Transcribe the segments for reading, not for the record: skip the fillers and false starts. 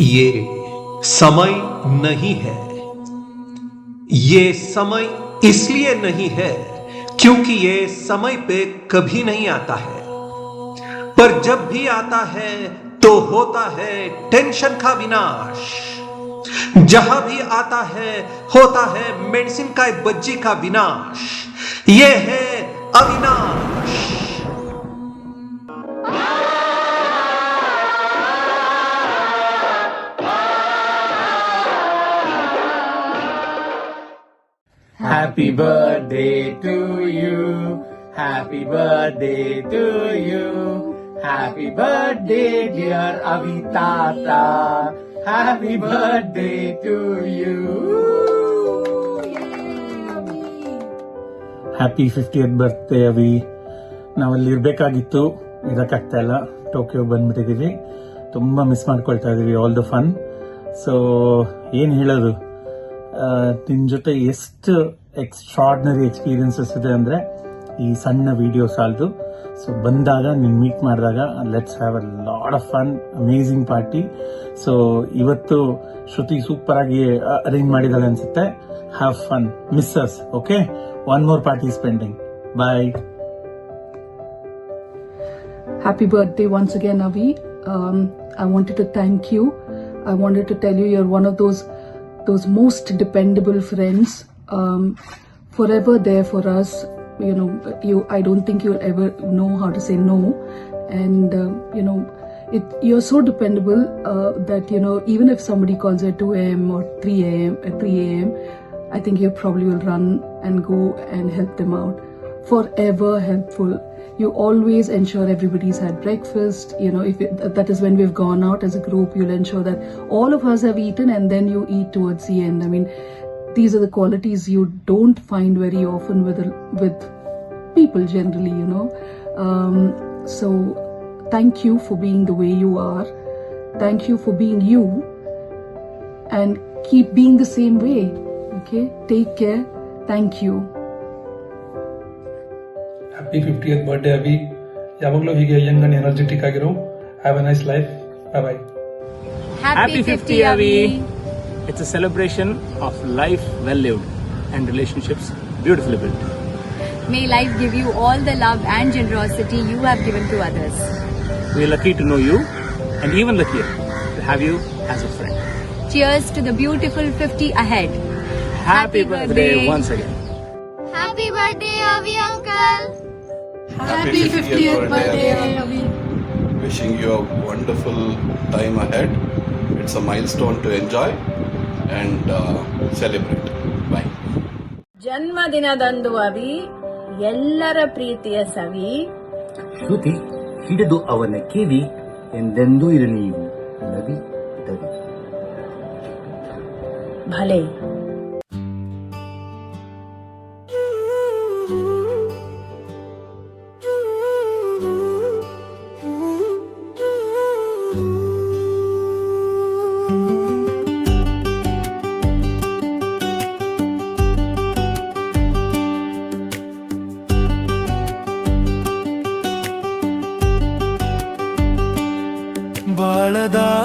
ये समय नहीं है। ये समय इसलिए नहीं है क्योंकि ये समय पे कभी नहीं आता है, पर जब भी आता है तो होता है टेंशन का विनाश। जहां भी आता है होता है मेडिसिन का बज्जी का विनाश। ये है Avinash. Happy birthday to you. Happy birthday to you. Happy birthday, dear Avitata. Happy birthday to you. Happy 50th birthday ಅವಿ. ನಾವಲ್ಲಿ ಇರಬೇಕಾಗಿತ್ತು, ಇರೋಕ್ಕಾಗ್ತಾ ಇಲ್ಲ. ಟೋಕಿಯೋಗೆ ಬಂದ್ಬಿಟ್ಟಿದ್ದೀವಿ. ತುಂಬ ಮಿಸ್ ಮಾಡ್ಕೊಳ್ತಾ ಇದ್ದೀವಿ ಆಲ್ ದ ಫನ್. ಸೊ ಏನು ಹೇಳೋದು, ನಿನ್ನ ಜೊತೆ ಎಷ್ಟು ಎಕ್ಸ್ಟ್ರಾರ್ಡಿನರಿ ಎಕ್ಸ್ಪೀರಿಯನ್ಸಸ್ ಇದೆ ಅಂದರೆ ಈ ಸಣ್ಣ ವಿಡಿಯೋ ಸಾಲದು. ಸೊ ಬಂದಾಗ ನಿನ್ನ ಮೀಟ್ ಮಾಡಿದಾಗ let's have a lot of fun, amazing party. So ಇವತ್ತು ಶ್ರುತಿ ಸೂಪರ್ ಆಗಿ ಅರೇಂಜ್ ಮಾಡಿದಾಳೆ ಅನ್ಸುತ್ತೆ. Have fun, miss us. Okay, one more party is pending. Bye. Happy birthday once again, Avi. I wanted to thank you. I wanted to tell you you're one of those most dependable friends, forever there for us. You know, I don't think you'll ever know how to say no, and you're so dependable that even if somebody calls at 2 a.m. or 3 a.m. I think you probably will run and go and help them out. Forever helpful. You always ensure everybody's had breakfast. That is when we've gone out as a group, you'll ensure that all of us have eaten and then you eat towards the end. I mean, these are the qualities you don't find very often with people generally, So thank you for being the way you are. Thank you for being you, and keep being the same way. Okay, take care. Thank you. Happy 50th birthday ಅವಿ. ಯಾವಾಗಲೂ ಹೀಗೆ Young and energetic ಆಗಿರೋ. Have A nice life. Bye bye. Happy 50 Avi. It's a celebration of life well lived and relationships beautifully built. May life give you all the love and generosity you have given to others. We are lucky to know you, and even luckier to have you as a friend. Cheers to the beautiful 50 ahead. Happy birthday once again. Happy birthday, Avi uncle. Happy 50th birthday, Avi. Wishing you a wonderful time ahead. It's a milestone to enjoy and celebrate. Bye. ಜನ್ಮದಿನದಂದು ಅವಿ, ಎಲ್ಲರ ಪ್ರೀತಿಯ ಸವಿ. ಶ್ರುತಿ ಹಿಡಿದು ಅವನ ಕಿವಿ, ಎಂದೆಂದೂ ಇರು ನೀವು ನವಿ ದವಿ. ಭಲೆ.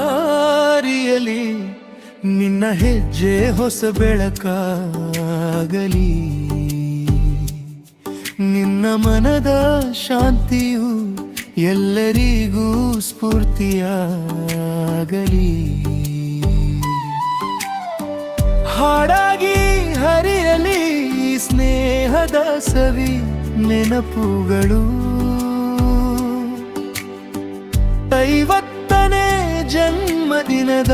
ಬಾಳದಾರಿಯಲಿ ನಿನ್ನ ಹೆಜ್ಜೆ ಹೊಸ ಬೆಳಕಾಗಲಿ, ನಿನ್ನ ಮನದ ಶಾಂತಿಯು ಎಲ್ಲರಿಗೂ ಸ್ಫೂರ್ತಿಯಾಗಲಿ. ಹಾಡಾಗಿ ಹರಿಯಲಿ ಸ್ನೇಹದ ಸವಿ ನೆನಪುಗಳು. 50ನೇ ಜನ್ಮದಿನದ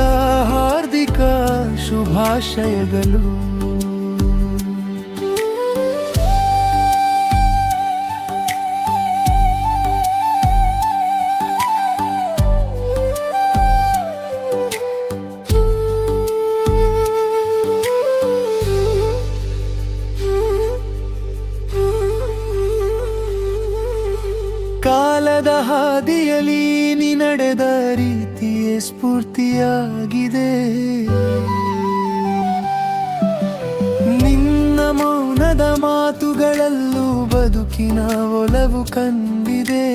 ಹಾರ್ದಿಕ ಶುಭಾಶಯಗಳು. ಕಾಲದ ಹಾದಿಯಲಿ ನೀ ನಡೆದ ರೀತಿಯೇ ಸ್ಫೂರ್ತಿಯಾಗಿದೆ. ನಿನ್ನ ಮೌನದ ಮಾತುಗಳಲ್ಲೂ ಬದುಕಿನ ಒಲವು ಕಂಡಿದೆ.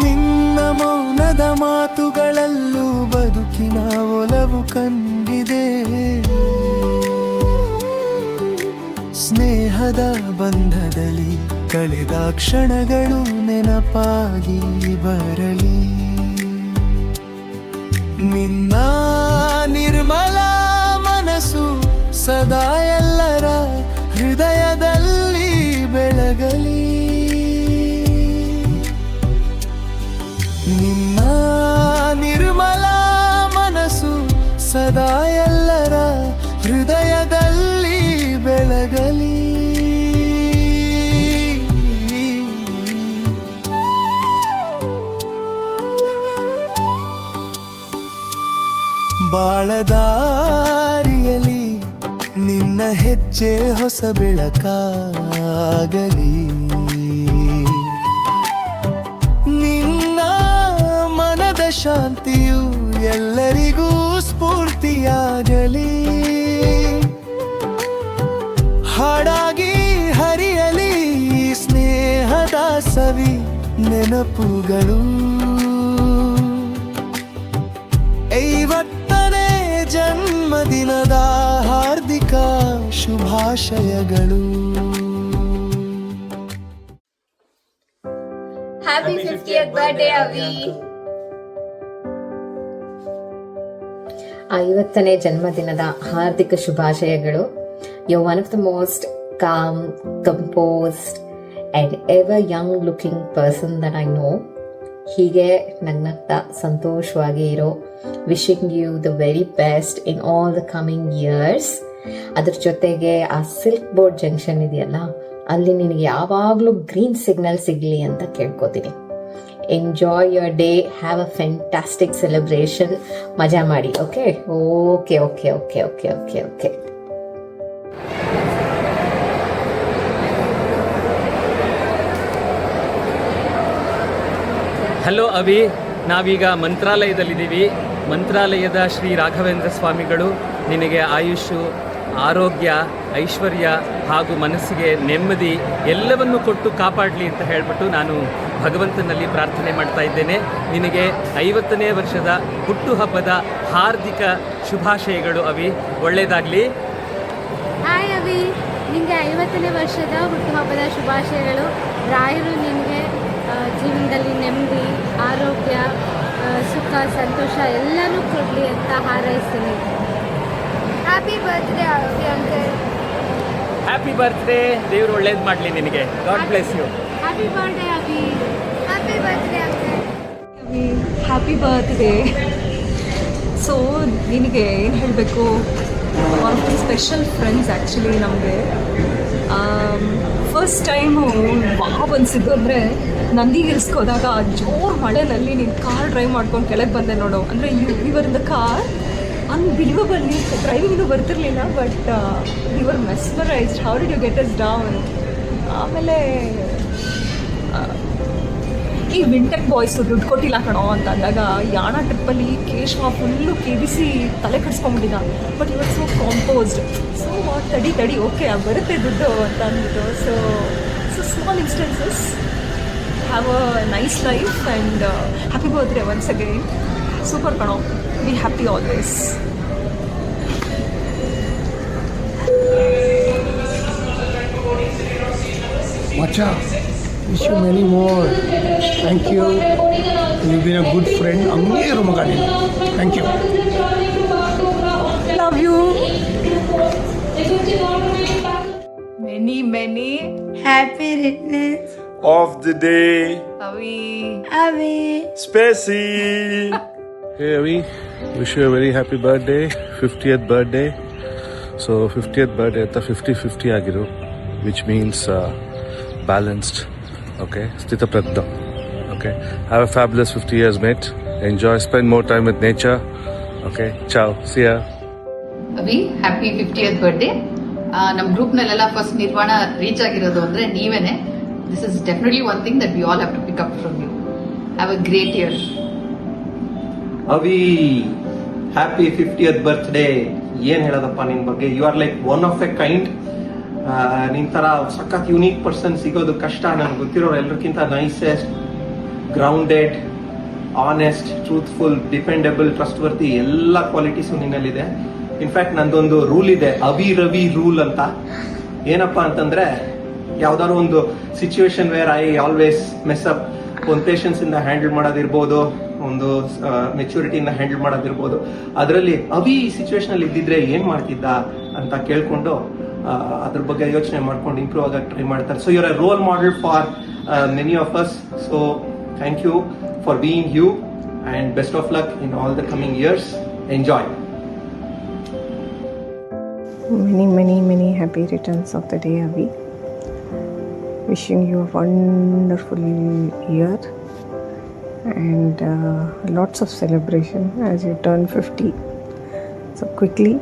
ನಿನ್ನ ಮೌನದ ಮಾತುಗಳಲ್ಲೂ ಬದುಕಿನ ಒಲವು ಕಂಡಿದೆ. ಸ್ನೇಹದ ಬಂಧದಲ್ಲಿ ಕಳೆದ ಕ್ಷಣಗಳು ನೆನಪಾಗಿ ಬರಲಿ. ನಿನ್ನ ನಿರ್ಮಲ ಮನಸ್ಸು ಸದಾ ಎಲ್ಲರ ಹೃದಯದಲ್ಲಿ ಬೆಳಗಲಿ. ನಿನ್ನ ನಿರ್ಮಲ ಮನಸ್ಸು ಸದಾ ಎಲ್ಲರ ಹೃದಯದಲ್ಲಿ ಬೆಳಗಲಿ. ಬಾಳದಾರಿಯಲಿ ನಿನ್ನ ಹೆಜ್ಜೆ ಹೊಸ ಬೆಳಕಾಗಲಿ. ನಿನ್ನ ಮನದ ಶಾಂತಿಯು ಎಲ್ಲರಿಗೂ ಸ್ಫೂರ್ತಿಯಾಗಲಿ. ಹಾಡಾಗಿ ಹರಿಯಲಿ ಸ್ನೇಹದ ಸವಿ ನೆನಪುಗಳು. 50ನೇ ಜನ್ಮದಿನದ ಹಾರ್ದಿಕ ಶುಭಾಶಯಗಳು. Happy 50th birthday, Avi. 50ನೇ ಜನ್ಮದಿನದ ಹಾರ್ದಿಕ ಶುಭಾಶಯಗಳು. You're one of the most calm, composed and ever young looking person that I know. ಹೀಗೆ ನಗ್ನಗ್ತಾ ಸಂತೋಷವಾಗಿ ಇರೋ. Wishing you the very best in all the coming years. ಅದ್ರ ಜೊತೆಗೆ ಆ ಸಿಲ್ಕ್ ಬೋರ್ಡ್ ಜಂಕ್ಷನ್ ಇದೆಯಲ್ಲ, ಅಲ್ಲಿ ನಿನಗೆ ಯಾವಾಗಲೂ ಗ್ರೀನ್ ಸಿಗ್ನಲ್ ಸಿಗಲಿ ಅಂತ ಕೇಳ್ಕೊತೀನಿ. Enjoy your day, have a fantastic celebration. ಮಜಾ ಮಾಡಿ. Okay okay okay okay okay okay okay hello ಅವಿ, ನಾವೀಗ ಮಂತ್ರಾಲಯದಲ್ಲಿದ್ದೀವಿ. ಮಂತ್ರಾಲಯದ ಶ್ರೀ ರಾಘವೇಂದ್ರ ಸ್ವಾಮಿಗಳು ನಿನಗೆ ಆಯುಷು, ಆರೋಗ್ಯ, ಐಶ್ವರ್ಯ ಹಾಗೂ ಮನಸ್ಸಿಗೆ ನೆಮ್ಮದಿ ಎಲ್ಲವನ್ನು ಕೊಟ್ಟು ಕಾಪಾಡಲಿ ಅಂತ ಹೇಳಿಬಿಟ್ಟು ನಾನು ಭಗವಂತನಲ್ಲಿ ಪ್ರಾರ್ಥನೆ ಮಾಡ್ತಾ ಇದ್ದೇನೆ. ನಿನಗೆ 50ನೇ ವರ್ಷದ ಹುಟ್ಟುಹಬ್ಬದ ಹಾರ್ದಿಕ ಶುಭಾಶಯಗಳು ಅವಿ. ಒಳ್ಳೆಯದಾಗಲಿ. ಹಾಯ್ ಅವಿ, ನಿಮಗೆ 50ನೇ ವರ್ಷದ ಹುಟ್ಟುಹಬ್ಬದ ಶುಭಾಶಯಗಳು. ರಾಯರು ನಿನಗೆ ಜೀವನದಲ್ಲಿ ನೆಮ್ಮದಿ, ಆರೋಗ್ಯ, ಸುಖ, ಸಂತೋಷ ಎಲ್ಲನೂ ಕೊಡಲಿ ಅಂತ ಹಾರೈಸ್ತೀನಿ. Happy birthday Avi uncle. Happy birthday. ದೇವರು ಒಳ್ಳೇದು ಮಾಡಲಿ ನಿನಗೆ. God bless you. Happy birthday Avi. Happy birthday uncle. Happy birthday. So ನಿನಗೆ ಏನು ಹೇಳಬೇಕು, one of the special friends actually ನಮಗೆ. ಫಸ್ಟ್ ಟೈಮು ವಾವ್ ಅನಿಸಿದ್ದು ಅಂದರೆ ನಂದಿ ಹಿಲ್ಸ್ಗೆ ಹೋದಾಗ ಜೋರು ಮಳೆನಲ್ಲಿ ನೀನು ಕಾರ್ ಡ್ರೈವ್ ಮಾಡ್ಕೊಂಡು ಕೆಳಗೆ ಬಂದೆ ನೋಡು. ಅಂದರೆ you're in the car, unbelievable. ನೀವು ಡ್ರೈವಿಂಗು ಬರ್ತಿರ್ಲಿಲ್ಲ, but you're mesmerised. How did you get us down? ಆಮೇಲೆ ಈ ವಿಂಟೆಕ್ ಬಾಯ್ಸು ದುಡ್ಡು ಕೊಟ್ಟಿಲ್ಲ ಕಣೋ ಅಂತ ಅಂದಾಗ, ಯಾಣ ಟ್ರಿಪ್ಪಲ್ಲಿ ಕೇಶವ ಫುಲ್ಲು KBC ತಲೆ ಕಟ್ಸ್ಕೊಂಡ್ಬಿಟ್ಟಿದ್ದ. ಬಟ್ ಇವತ್ತು ಸೊ ಕಾಂಪೋಸ್ಡ್. ಸೊ ತಡಿ ಓಕೆ ಬರುತ್ತೆ ದುಡ್ಡು ಅಂತ ಅಂದ್ಬಿಟ್ಟು. So small instances. Have a nice life and happy birthday once again. Super ಕಣೋ. Be happy always. Macha, wish you many more. Thank you. You've been a good friend. Ammeeru maga neenu. Thank you. Love you. Many Happy returns. Of the day. Avi. Avi. Spacey. Hey Avi, wish you a very happy birthday, 50th birthday. So 50th birthday at the 50-50 ಆಗಿರು, which means balanced. Okay, Sthita Prajna. Okay, have a fabulous 50 years, mate. Enjoy, spend more time with nature. Okay, ciao, see ya. Avi, happy 50th birthday. ನಮ್ಮ ಗ್ರೂಪ್ನಲ್ಲೆಲ್ಲ first ನಿರ್ವಾಣ reach ಆಗಿರೋದು ಅಂದರೆ ನೀವೇನೆ. This is definitely one thing that we all have to pick up from you. Have a great year. Avi, happy 50th birthday. ಏನ್ ಹೇಳೋದಪ್ಪ ನಿನ್ ಬಗ್ಗೆ. You are like one of a kind. ನಿನ್ ತರ ಸಖತ್ ಯುನೀಕ್ ಪರ್ಸನ್ ಸಿಗೋದು ಕಷ್ಟ. ನನ್ಗೆ ಗೊತ್ತಿರೋರು ಎಲ್ಲರಿಗಿಂತ nicest, grounded, honest, truthful, dependable, trustworthy ಎಲ್ಲ ಕ್ವಾಲಿಟೀಸು ನಿನ್ನಲ್ಲಿದೆ. ಇನ್ಫ್ಯಾಕ್ಟ್ ನಂದೊಂದು ರೂಲ್ ಇದೆ, ಅವಿ ರವಿ ರೂಲ್ ಅಂತ. ಏನಪ್ಪಾ ಅಂತಂದ್ರೆ, ಯಾವ್ದಾದ್ರು ಒಂದು situation where I always mess up, ಒಂದು ಪೇಷನ್ಸ್ ಇಂದ ಹ್ಯಾಂಡಲ್ ಮಾಡೋದಿರ್ಬೋದು, ಒಂದು ಮೆಚುರಿಟಿಯಿಂದ ಹ್ಯಾಂಡಲ್ ಮಾಡೋದಿರ್ಬೋದು, ಅದರಲ್ಲಿ ಅವಿ ಸಿಚುವೇಶನ್ ಅಲ್ಲಿ ಇದ್ದಿದ್ರೆ ಏನ್ ಮಾಡ್ತಿದ್ದ ಅಂತ ಕೇಳ್ಕೊಂಡು ಅದ್ರ ಬಗ್ಗೆ ಯೋಚನೆ ಮಾಡ್ಕೊಂಡು ಇಂಪ್ರೂವ್ ಆಗಕ್ಕೆ ಟ್ರೈ ಮಾಡ್ತಾರೆ. So your a role model for many of us. So thank you for being you and best of luck in all the coming years. Enjoy. Many happy returns of the day, Avi. Wishing you a wonderful year and lots of celebration as you turn 50 so quickly.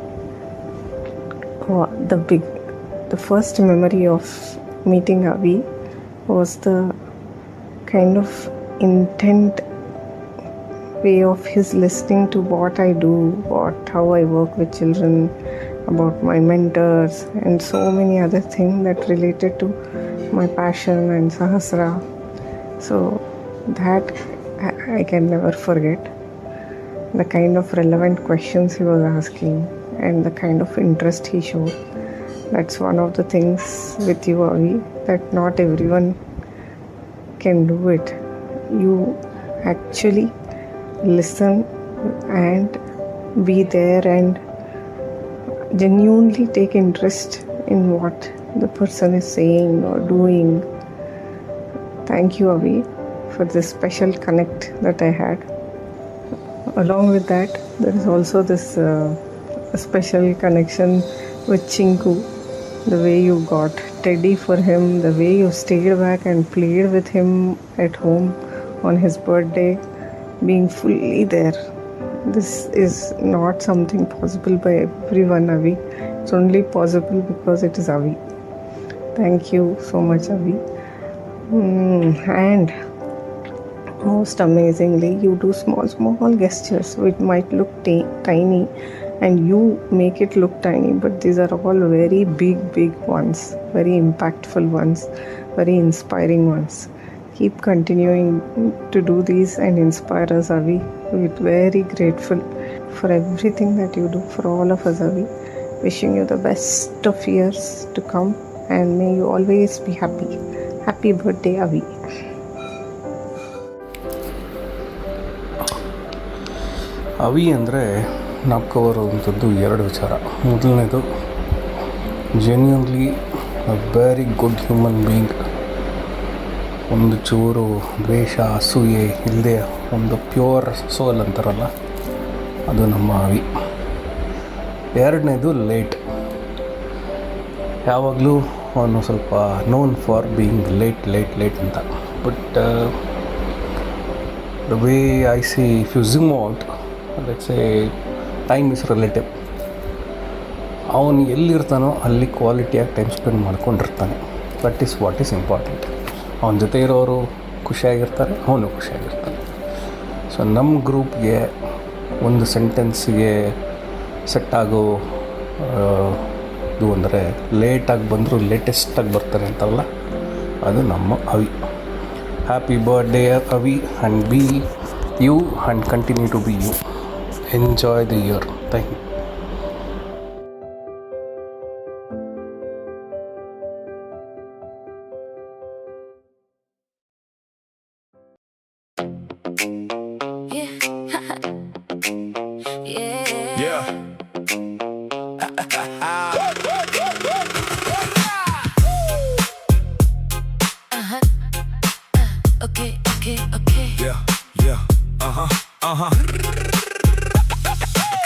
The first memory of meeting Avi was the kind of intent way of his listening to what I do, how I work with children, about my mentors and so many other things that related to my passion and Sahasra. So that I can never forget. The kind of relevant questions he was asking and the kind of interest he showed. That's one of the things with you, Avi, that not everyone can do it. You actually listen and be there and genuinely take interest in what the person is saying or doing. Thank you, Avi, for this special connect that I had. Along with that, there is also this special connection with Chinku. The way you got Teddy for him, the way you stayed back and played with him at home on his birthday, being fully there. This is not something possible by everyone, Avi. It's only possible because it is Avi. Thank you so much, Avi. And most amazingly, you do small gestures which might look tiny, and you make it look tiny, but these are all very big ones, very impactful ones, very inspiring ones. Keep continuing to do these and inspire us, Avi. We're very grateful for everything that you do for all of us, Avi. Wishing you the best of years to come and may you always be happy. Happy birthday, Avi. ಅವಿ ಅಂದರೆ ನಾಪ್ಕೋಬರುವಂಥದ್ದು ಎರಡು ವಿಚಾರ. ಮೊದಲನೇದು, genuinely a very good human being, ಒಂದು ಚೂರು ದ್ವೇಷ ಅಸೂಯೆ ಇಲ್ಲದೆ ಒಂದು ಪ್ಯೂರ್ ಸೋಲ್ ಅಂತಾರಲ್ಲ, ಅದು ನಮ್ಮ ಅವಿ. ಎರಡನೇದು ಲೇಟ್. ಯಾವಾಗಲೂ ಅವನು ಸ್ವಲ್ಪ ನೋನ್ ಫಾರ್ ಬೀಯಿಂಗ್ ಲೇಟ್ ಅಂತ. But the way I see if you zoom out, let's say time is relative. ಅವನು ಎಲ್ಲಿರ್ತಾನೋ ಅಲ್ಲಿ ಕ್ವಾಲಿಟಿಯಾಗಿ ಟೈಮ್ ಸ್ಪೆಂಡ್ ಮಾಡ್ಕೊಂಡಿರ್ತಾನೆ. That is what is important. ಅವನ ಜೊತೆ ಇರೋರು ಖುಷಿಯಾಗಿರ್ತಾರೆ, ಅವನು ಖುಷಿಯಾಗಿರ್ತಾನೆ. ಸೊ ನಮ್ಮ ಗ್ರೂಪ್ಗೆ ಒಂದು ಸೆಂಟೆನ್ಸಿಗೆ ಸೆಟ್ಟಾಗೋ ಇದು ಅಂದರೆ, ಲೇಟಾಗಿ ಬಂದರೂ ಲೇಟೆಸ್ಟಾಗಿ ಬರ್ತಾರೆ ಅಂತಾರಲ್ಲ, ಅದು ನಮ್ಮ Avi. Happy birthday Avi, and be you and continue to be you. Enjoy the year. Thank you.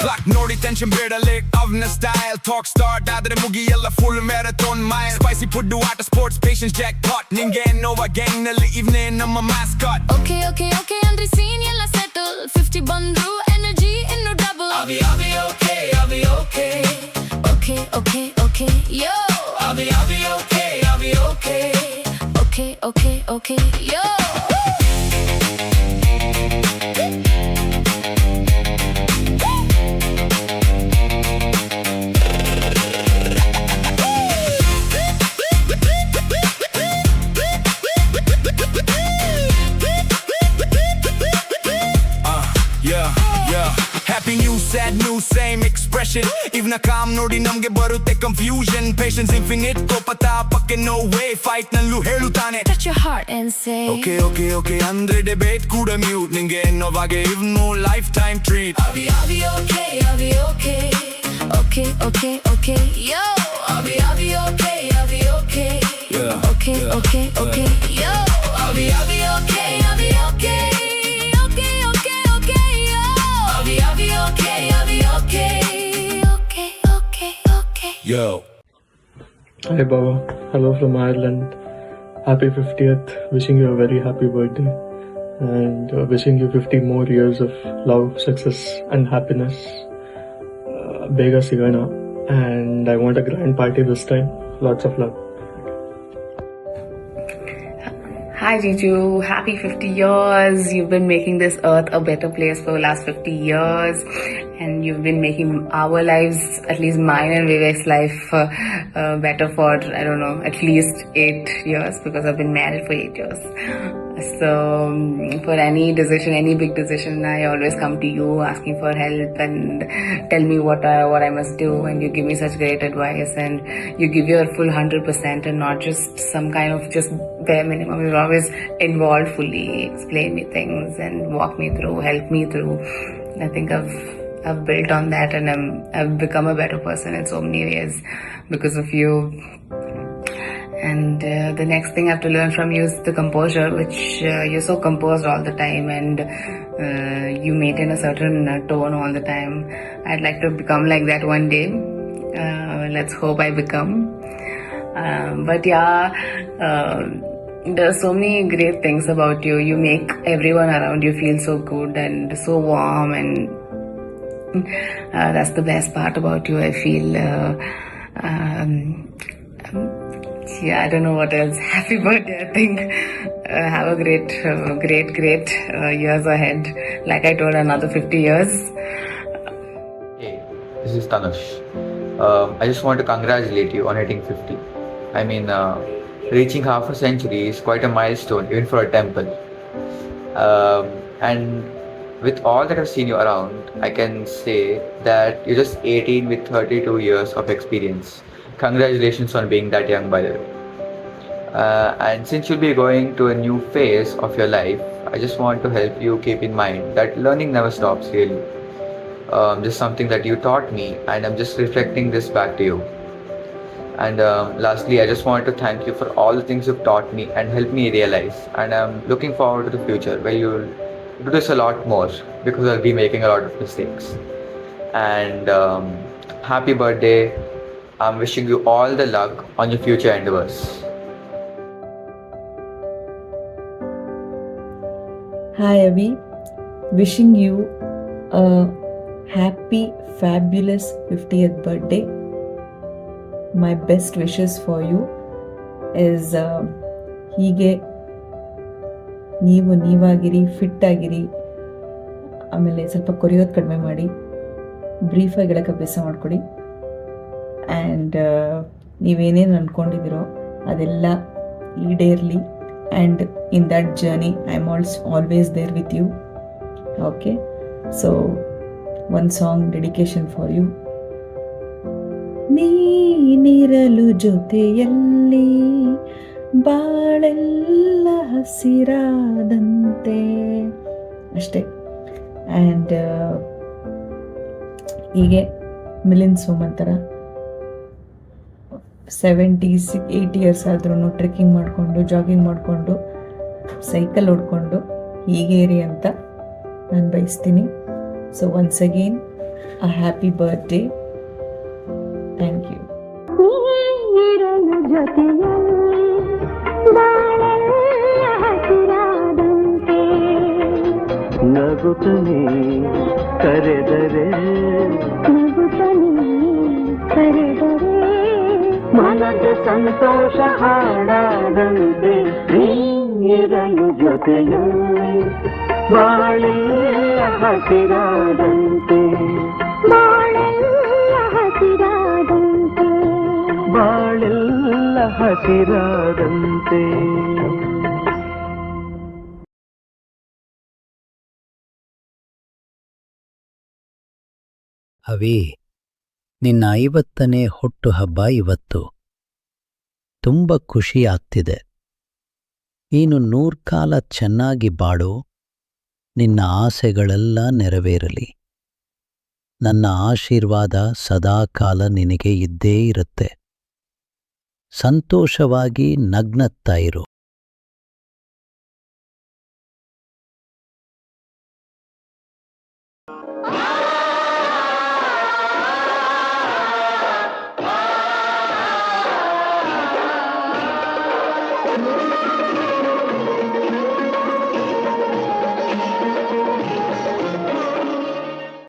Clock ನೋಡಿ ಟೆನ್ಷನ್ ಬೇಡಲೇ ಅವನ ಸ್ಟೈಲ್ ಟಾಕ್ ಸ್ಟಾರ್ಟ್ ಆದ್ರೆ ಮುಗಿಯಲ್ಲ full marathon mile spicy food ಆಟ ಸ್ಪೋರ್ಟ್ಸ್ ಪೇಷನ್ಸ್ ಜಾಕ್ ಪಾಟ್ ನಿಂಗೆ ನೋವಾ ಗ್ಯಾಂಗ್ ನಲ್ಲಿ ಇವನೇ ನಮ್ಮ ಮ್ಯಾಸ್ಕಾಟ್ ಓಕೆ ಓಕೆ ಓಕೆ ಅಂದ್ರೆ ಸೀನ್ ಎಲ್ಲ ಸೆಟಲ್ 50 ಬಂದ್ರು ಎನರ್ಜಿ ಇನ್ನು ಡಬಲ್ ಅವಿ ಅವಿ ಓಕೆ ಅವಿ okay okay okay okay yo Avi Avi okay ಅವಿ ಓಕೆ ಓಕೆ ಓಕೆ ಓಕೆ ಯೋ expression. Even a calm ನೋಡಿ ನಮ್ಗೆ ಬರುತ್ತೆ confusion. Patience infinite ಕೋಪತ ಪಕ್ಕೆ no way. Fight ನಲ್ಲೂ ಹೇಳುತ್ತಾನೆ Touch your heart and say Okay ಅಂದ್ರೆ ಡಿಬೇಟ್ ಕೂಡ ಮ್ಯೂಟ್. ನಿಂಗೆ ಎನ್ನೋವಾಗೆ ಇವ್ನು life time treat. I'll be okay, I'll be okay. Okay, yo. I'll be okay, I'll be okay. Yeah. Okay, yo. I'll be okay, I'll be okay. Okay, yo. I'll be okay, I'll be okay. Okay. Yo. Hi Baba, hello from Ireland. Happy 50th. Wishing you a very happy birthday. And wishing you 50 more years of love, success and happiness. Bega sigana. And I want a grand party this time. Lots of love. Hi Jiju, happy 50 years. You've been making this earth a better place for the last 50 years. And you've been making our lives, at least mine and Vivek's life, better for, I don't know, at least 8 years, because I've been married for 8 years. So for any decision, any big decision, I always come to you asking for help and tell me what I must do, and you give me such great advice, and you give your full 100% and not just some kind of just bare minimum. You're always involved fully, explain me things and walk me through, help me through. I think I've built on that, and I've become a better person in so many ways because of you. And the next thing I have to learn from you is the composure, which you're so composed all the time, and you maintain a certain tone all the time. I'd like to become like that one day. Let's hope I become. But yeah, there are so many great things about you. You make everyone around you feel so good and so warm, and that's the best part about you, I feel. Yeah, I don't know what else. Happy birthday, I think. Have a great years ahead. Like I told, another 50 years. Hey, this is Tanush. I just want to congratulate you on hitting 50. I mean, reaching half a century is quite a milestone, even for a temple. And with all that I've seen you around, I can say that you're just 18 with 32 years of experience. Congratulations on being that young, by the way. And since you'll be going to a new phase of your life, I just want to help you keep in mind that learning never stops, really. Just something that you taught me, and I'm just reflecting this back to you. And lastly, I just want to thank you for all the things you've taught me and helped me realize. And I'm looking forward to the future where you'll do this a lot more, because I'll be making a lot of mistakes. And happy birthday. I'm wishing you all the luck on your future endeavors. Hi Avi, wishing you a happy, fabulous 50th birthday. My best wishes for you is ಹೀಗೆ ನೀವಾಗಿರಿ, fit ಆಗಿರಿ, ಆಮೇಲೆ ಸ್ವಲ್ಪ ಕೊರೆಯೋದು ಕಡಿಮೆ ಮಾಡಿ, ಬ್ರೀಫಾಗಿ ಹೇಳೋಕ್ಕೆ ಅಭ್ಯಾಸ ಮಾಡಿಕೊಡಿ. And ನೀವೇನೇನು ಅಂದ್ಕೊಂಡಿದ್ದೀರೋ ಅದೆಲ್ಲ ಈಡೇರಲಿ. And in that journey I am always there with you. Okay, so one song dedication for you. ನೀನಿರಲು ಜೊತೆಯಲ್ಲಿ ಬಾಳೆಲ್ಲ ಹಸಿರಾದಂತೆ, ಅಷ್ಟೇ. ಆ್ಯಂಡ್ ಹೀಗೆ ಮಿಲಿಂದ್ ಸೋಮನ್ ಥರ 70-80 ಇಯರ್ಸ್ ಆದ್ರೂ ಟ್ರೆಕ್ಕಿಂಗ್ ಮಾಡಿಕೊಂಡು, ಜಾಗಿಂಗ್ ಮಾಡಿಕೊಂಡು, ಸೈಕಲ್ ಓಡಿಕೊಂಡು ಹೀಗೆ ಇರಿ ಅಂತ ನಾನು ಬಯಸ್ತೀನಿ. So once again a happy birthday. Thank you. ನಗುತ್ತನೆ ಕರೆದರೆ ಮನದ ಸಂತೋಷ ಹಾಡಾದಂತೆ, ನೀರಲು ಜೊತೆಯಲ್ಲಿ ಬಾಳೆಲ್ಲ ಹಸಿರಾದಂತೆ, ಬಾಳೆಲ್ಲ ಹಸಿರಾದಂತೆ. ಅವಿ, ನಿನ್ನ 50ನೇ ಹುಟ್ಟುಹಬ್ಬ ಇವತ್ತು. ತುಂಬ ಖುಷಿ ಆಗ್ತಿದೆ. ನೀನು 100 ಕಾಲ ಚೆನ್ನಾಗಿ ಬಾಳು. ನಿನ್ನ ಆಸೆಗಳೆಲ್ಲ ನೆರವೇರಲಿ. ನನ್ನ ಆಶೀರ್ವಾದ ಸದಾಕಾಲ ನಿನಗೆ ಇದ್ದೇ ಇರುತ್ತೆ. ಸಂತೋಷವಾಗಿ ನಗ್ನತ್ತಾ ಇರು.